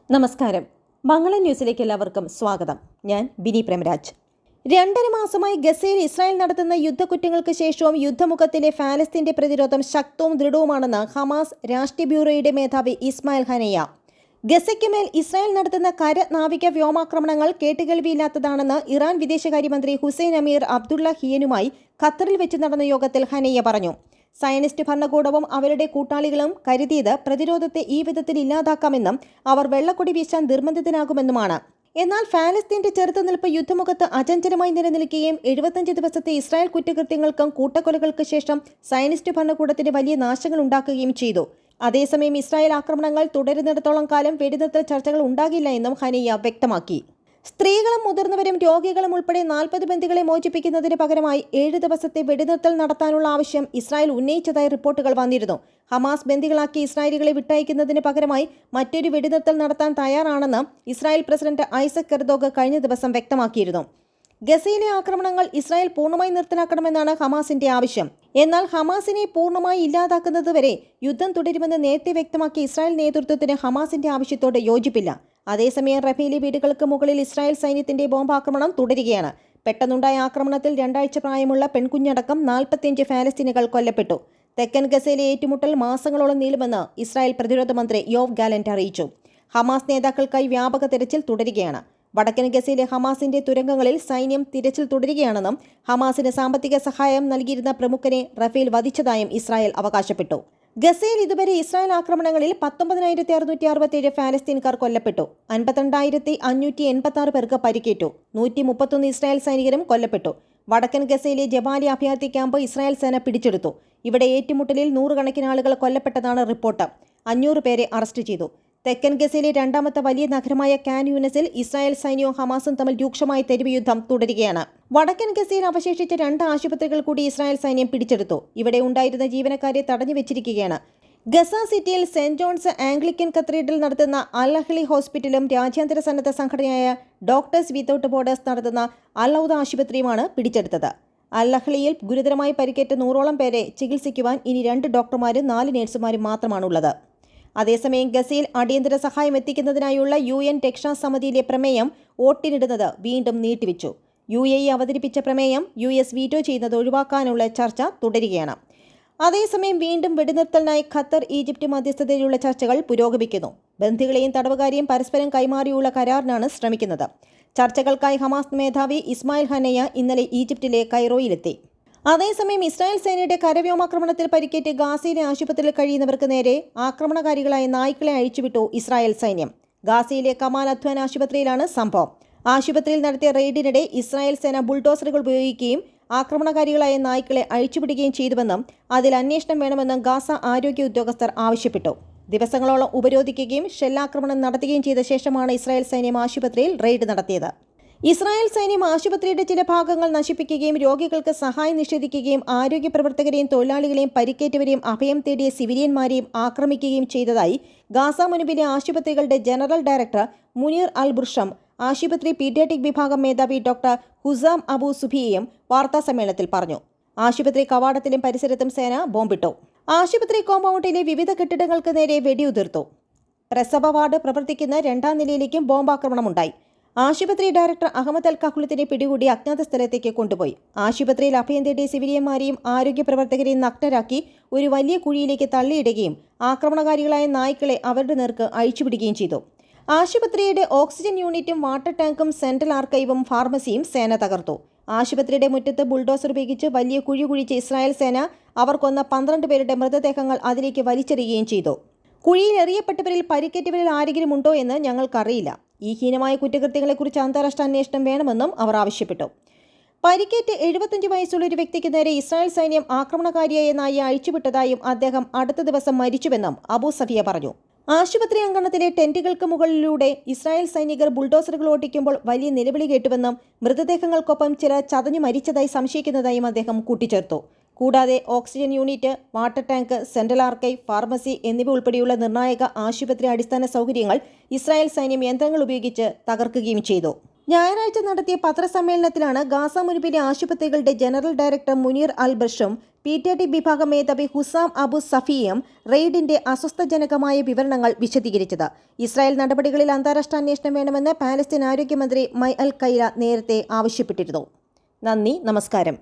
നമസ്കാരം. മംഗളം ന്യൂസിലേക്ക് എല്ലാവർക്കും സ്വാഗതം. ഞാൻ ബിനി പ്രേമരാജ്. 2.5 മാസമായി ഗസയിൽ ഇസ്രായേൽ നടത്തുന്ന യുദ്ധക്കുറ്റങ്ങൾക്ക് ശേഷവും യുദ്ധമുഖത്തിലെ ഫലസ്തീന്റെ പ്രതിരോധം ശക്തവും ദൃഢവുമാണെന്ന് ഹമാസ് രാഷ്ട്രീയ ബ്യൂറോയുടെ മേധാവി ഇസ്മായിൽ ഹനയ്യ. ഗസയ്ക്ക് മേൽ ഇസ്രായേൽ നടത്തുന്ന കര നാവിക വ്യോമാക്രമണങ്ങൾ കേട്ടുകേൾവിയില്ലാത്തതാണെന്ന് ഇറാൻ വിദേശകാര്യമന്ത്രി ഹുസൈൻ അമീർ അബ്ദുള്ള ഹിയനുമായി ഖത്തറിൽ വെച്ച് നടന്ന യോഗത്തിൽ ഹനയ്യ പറഞ്ഞു. സയനിസ്റ്റ് ഭരണകൂടവും അവരുടെ കൂട്ടാളികളും കരുതിയത് പ്രതിരോധത്തെ ഈ വിധത്തിൽ ഇല്ലാതാക്കാമെന്നും അവർ വെള്ളക്കൊടി വീശാൻ നിർബന്ധിതനാകുമെന്നുമാണ്. എന്നാൽ ഫലസ്തീന്റെ ചെറുത്തുനിൽപ്പ് യുദ്ധമുഖത്ത് അചഞ്ചലമായി നിലനിൽക്കുകയും 75 ദിവസത്തെ ഇസ്രായേൽ കുറ്റകൃത്യങ്ങൾക്കും കൂട്ടക്കൊലകൾക്ക് ശേഷം സയനിസ്റ്റ് ഭരണകൂടത്തിന് വലിയ നാശങ്ങൾ ഉണ്ടാക്കുകയും ചെയ്തു. അതേസമയം ഇസ്രായേൽ ആക്രമണങ്ങൾ തുടരുന്നിടത്തോളം കാലം വെടിനിർത്തൽ ചർച്ചകൾ ഉണ്ടാകില്ല എന്നും ഹനയ്യ വ്യക്തമാക്കി. സ്ത്രീകളും മുതിർന്നവരും രോഗികളും ഉൾപ്പെടെ 40 ബന്ദികളെ മോചിപ്പിക്കുന്നതിന് പകരമായി 7 ദിവസത്തെ വെടിനിർത്തൽ നടത്താനുള്ള ആവശ്യം ഇസ്രായേൽ ഉന്നയിച്ചതായി റിപ്പോർട്ടുകൾ വന്നിരുന്നു. ഹമാസ് ബന്ദികളാക്കി ഇസ്രായേലികളെ വിട്ടയക്കുന്നതിന് പകരമായി മറ്റൊരു വെടിനിർത്തൽ നടത്താൻ തയ്യാറാണെന്ന് ഇസ്രായേൽ പ്രസിഡന്റ് ഐസക് ഹെർസോഗ് കഴിഞ്ഞ ദിവസം വ്യക്തമാക്കിയിരുന്നു. ഗസയിലെ ആക്രമണങ്ങൾ ഇസ്രായേൽ പൂർണ്ണമായി നിർത്തലാക്കണമെന്നാണ് ഹമാസിന്റെ ആവശ്യം. എന്നാൽ ഹമാസിനെ പൂർണ്ണമായി ഇല്ലാതാക്കുന്നതുവരെ യുദ്ധം തുടരുമെന്ന് നേരത്തെ വ്യക്തമാക്കിയ ഇസ്രായേൽ നേതൃത്വത്തിന് ഹമാസിന്റെ ആവശ്യത്തോട് യോജിപ്പില്ല. അതേസമയം റഫേലി വീടുകൾക്ക് മുകളിൽ ഇസ്രായേൽ സൈന്യത്തിന്റെ ബോംബാക്രമണം തുടരുകയാണ്. പെട്ടെന്നുണ്ടായ ആക്രമണത്തിൽ 2 ആഴ്ച പ്രായമുള്ള പെൺകുഞ്ഞടക്കം 45 ഫലസ്തീനുകൾ കൊല്ലപ്പെട്ടു. തെക്കൻ ഗസയിലെ ഏറ്റുമുട്ടൽ മാസങ്ങളോളം നീളുമെന്ന് ഇസ്രായേൽ പ്രതിരോധ മന്ത്രി യോവ് ഗാലന്റ് അറിയിച്ചു. ഹമാസ് നേതാക്കൾക്കായി വ്യാപക തെരച്ചിൽ തുടരുകയാണ്. വടക്കൻ ഗസയിലെ ഹമാസിന്റെ തുരങ്കങ്ങളിൽ സൈന്യം തിരച്ചിൽ തുടരുകയാണെന്നും ഹമാസിന് സാമ്പത്തിക സഹായം നൽകിയിരുന്ന പ്രമുഖനെ റഫേൽ വധിച്ചതായും ഇസ്രായേൽ അവകാശപ്പെട്ടു. ഗസയിൽ ഇതുവരെ ഇസ്രായേൽ ആക്രമണങ്ങളിൽ 19,667 ഫലസ്തീൻകാർ കൊല്ലപ്പെട്ടു. 52,586 പേർക്ക് പരിക്കേറ്റു. 131 ഇസ്രായേൽ സൈനികരും കൊല്ലപ്പെട്ടു. വടക്കൻ ഗസയിലെ ജബാലി അഭയാർത്ഥി ക്യാമ്പ് ഇസ്രായേൽ സേന പിടിച്ചെടുത്തു. ഇവിടെ ഏറ്റുമുട്ടലിൽ 100 കണക്കിന് ആളുകൾ കൊല്ലപ്പെട്ടതാണ് റിപ്പോർട്ട്. 500 പേരെ അറസ്റ്റ് ചെയ്തു. തെക്കൻ ഗസയിലെ രണ്ടാമത്തെ വലിയ നഗരമായ കാൻ യൂനസിൽ ഇസ്രായേൽ സൈന്യവും ഹമാസും തമ്മിൽ രൂക്ഷമായ തെരുവ് യുദ്ധം തുടരുകയാണ്. വടക്കൻ ഗസയിൽ അവശേഷിച്ച 2 ആശുപത്രികൾ കൂടി ഇസ്രായേൽ സൈന്യം പിടിച്ചെടുത്തു. ഇവിടെ ഉണ്ടായിരുന്ന ജീവനക്കാരെ തടഞ്ഞു വെച്ചിരിക്കുകയാണ്. ഗസ സിറ്റിയിൽ സെന്റ് ജോൺസ് ആംഗ്ലിക്കൻ കത്തീഡ്രൽ നടത്തുന്ന അൽ അഹ്ലി ഹോസ്പിറ്റലും രാജ്യാന്തര സന്നദ്ധ സംഘടനയായ ഡോക്ടേഴ്സ് വിത്തൌട്ട് ബോർഡേഴ്സ് നടത്തുന്ന അൽ ഔദ ആശുപത്രിയുമാണ് പിടിച്ചെടുത്തത്. അൽ അഹ്ലിയിൽ ഗുരുതരമായി പരിക്കേറ്റ 100ഓളം പേരെ ചികിത്സിക്കുവാൻ ഇനി 2 ഡോക്ടർമാരും 4 നഴ്സുമാരും മാത്രമാണുള്ളത്. അതേസമയം ഗസയിൽ അടിയന്തര സഹായം എത്തിക്കുന്നതിനായുള്ള UN രക്ഷാസമിതിയിലെ പ്രമേയം വോട്ടിനിടുന്നത് വീണ്ടും നീട്ടിവെച്ചു. UAE അവതരിപ്പിച്ച പ്രമേയം US വീറ്റോ ചെയ്യുന്നത് ഒഴിവാക്കാനുള്ള ചർച്ച തുടരുകയാണ്. അതേസമയം വീണ്ടും വെടിനിർത്തലിനായി ഖത്തർ, ഈജിപ്ത് മധ്യസ്ഥതയിലുള്ള ചർച്ചകൾ പുരോഗമിക്കുന്നു. ബന്ദികളെയും തടവുകാരെയും പരസ്പരം കൈമാറിയുള്ള കരാറിനാണ് ശ്രമിക്കുന്നത്. ചർച്ചകൾക്കായി ഹമാസ് മേധാവി ഇസ്മായിൽ ഹനയ്യ ഇന്നലെ ഈജിപ്തിലെ കൈറോയിലെത്തി. അതേസമയം ഇസ്രായേൽ സേനയുടെ കരവ്യോമാക്രമണത്തിൽ പരിക്കേറ്റ് ഗാസയിലെ ആശുപത്രിയിൽ കഴിയുന്നവർക്ക് നേരെ ആക്രമണകാരികളായ നായ്ക്കളെ അഴിച്ചുവിട്ടു ഇസ്രായേൽ സൈന്യം. ഗാസയിലെ കമാൽ അദ്വാൻ ആശുപത്രിയിലാണ് സംഭവം. ആശുപത്രിയിൽ നടത്തിയ റെയ്ഡിനിടെ ഇസ്രായേൽ സേന ബുൾഡോസറുകൾ ഉപയോഗിക്കുകയും ആക്രമണകാരികളായ നായ്ക്കളെ അഴിച്ചുവിടുകയും ചെയ്തുവെന്നും അതിൽ അന്വേഷണം വേണമെന്നും ഗാസ ആരോഗ്യ ഉദ്യോഗസ്ഥർ ആവശ്യപ്പെട്ടു. ദിവസങ്ങളോളം ഉപരോധിക്കുകയും ഷെല്ലാക്രമണം നടത്തുകയും ചെയ്ത ശേഷമാണ് ഇസ്രായേൽ സൈന്യം ആശുപത്രിയിൽ റെയ്ഡ് നടത്തിയത്. ഇസ്രായേൽ സൈന്യം ആശുപത്രിയുടെ ചില ഭാഗങ്ങൾ നശിപ്പിക്കുകയും രോഗികൾക്ക് സഹായം നിഷേധിക്കുകയും ആരോഗ്യ പ്രവർത്തകരെയും തൊഴിലാളികളെയും പരിക്കേറ്റവരെയും അഭയം തേടിയ സിവിലിയന്മാരെയും ആക്രമിക്കുകയും ചെയ്തതായി ഗാസ മുൻപിലെ ആശുപത്രികളുടെ ജനറൽ ഡയറക്ടർ മുനീർ അൽ ബുർഷം ആശുപത്രി പീഡിയാട്രിക് വിഭാഗം മേധാവി ഡോക്ടർ ഹുസാം അബു സുഫിയയും വാർത്താസമ്മേളനത്തിൽ പറഞ്ഞു. ആശുപത്രി കവാടത്തിലും പരിസരത്തും സേന ബോംബിട്ടു. ആശുപത്രി കോമ്പൗണ്ടിലെ വിവിധ കെട്ടിടങ്ങൾക്ക് നേരെ വെടിയുതിർത്തു. പ്രസവ വാർഡ് പ്രവർത്തിക്കുന്ന 2ാം നിലയിലേക്കും ബോംബാക്രമണമുണ്ടായി. ആശുപത്രി ഡയറക്ടർ അഹമ്മദ് അൽ കഹ്ലുത്തിനെ പിടികൂടി അജ്ഞാത സ്ഥലത്തേക്ക് കൊണ്ടുപോയി. ആശുപത്രിയിൽ അഭയം തേടിയ സിവിലിയന്മാരെയും ആരോഗ്യ പ്രവർത്തകരെയും നഗ്നരാക്കി ഒരു വലിയ കുഴിയിലേക്ക് തള്ളിയിടുകയും ആക്രമണകാരികളായ നായ്ക്കളെ അവരുടെ നേർക്ക് അഴിച്ചുവിടുകയും ചെയ്തു. ആശുപത്രിയുടെ ഓക്സിജൻ യൂണിറ്റും വാട്ടർ ടാങ്കും സെൻട്രൽ ആർക്കൈവും ഫാർമസിയും സേന തകർത്തു. ആശുപത്രിയുടെ മുറ്റത്ത് ബുൾഡോസർ ഉപയോഗിച്ച് വലിയ കുഴി കുഴിച്ച ഇസ്രായേൽ സേന അവർ കൊന്ന 12 പേരുടെ മൃതദേഹങ്ങൾ അതിലേക്ക് വലിച്ചെറിയുകയും ചെയ്തു. കുഴിയിൽ എറിയപ്പെട്ടവരിൽ പരിക്കേറ്റവരിൽ ആരെങ്കിലും ഉണ്ടോ എന്ന് ഞങ്ങൾക്കറിയില്ല. ഈ ഹീനമായ കുറ്റകൃത്യങ്ങളെക്കുറിച്ച് അന്താരാഷ്ട്ര അന്വേഷണം വേണമെന്നും അവർ ആവശ്യപ്പെട്ടു. പരിക്കേറ്റ് 75 വയസ്സുള്ള ഒരു വ്യക്തിക്ക് നേരെ ഇസ്രായേൽ സൈന്യം ആക്രമണകാരിയായ നായെ അഴിച്ചുവിട്ടതായും അദ്ദേഹം അടുത്ത ദിവസം മരിച്ചുവെന്നും അബു സഫിയ പറഞ്ഞു. ആശുപത്രി അങ്കണത്തിലെ ടെന്റുകൾക്ക് മുകളിലൂടെ ഇസ്രായേൽ സൈനികർ ബുൾഡോസറുകൾ ഓടിക്കുമ്പോൾ വലിയ നിലവിളി കേട്ടുവെന്നും മൃതദേഹങ്ങൾക്കൊപ്പം ചില ചതഞ്ഞു മരിച്ചതായി സംശയിക്കുന്നതായും അദ്ദേഹം കൂട്ടിച്ചേർത്തു. കൂടാതെ oxygen unit, water tank, central archive, pharmacy എന്നിവ ഉൾപ്പെടെയുള്ള നിർണായക ആശുപത്രി അടിസ്ഥാന സൗകര്യങ്ങൾ ഇസ്രായേൽ സൈന്യം യന്ത്രങ്ങൾ ഉപയോഗിച്ച് തകർക്കുകയും ചെയ്തു. ഞായറാഴ്ച നടത്തിയ പത്രസമ്മേളനത്തിലാണ് ഗാസ മുൻപിലെ ആശുപത്രികളുടെ ജനറൽ ഡയറക്ടർ മുനീർ അൽ ബഷും PTT വിഭാഗം മേധാവി ഹുസാം അബു സഫിയും റെയ്ഡിന്റെ അസ്വസ്ഥജനകമായ വിവരണങ്ങൾ വിശദീകരിച്ചത്. ഇസ്രായേൽ നടപടികളിൽ അന്താരാഷ്ട്ര അന്വേഷണം വേണമെന്ന് പാലസ്തീൻ ആരോഗ്യമന്ത്രി മൈ അൽ കൈല നേരത്തെ ആവശ്യപ്പെട്ടിരുന്നു. നന്ദി, നമസ്കാരം.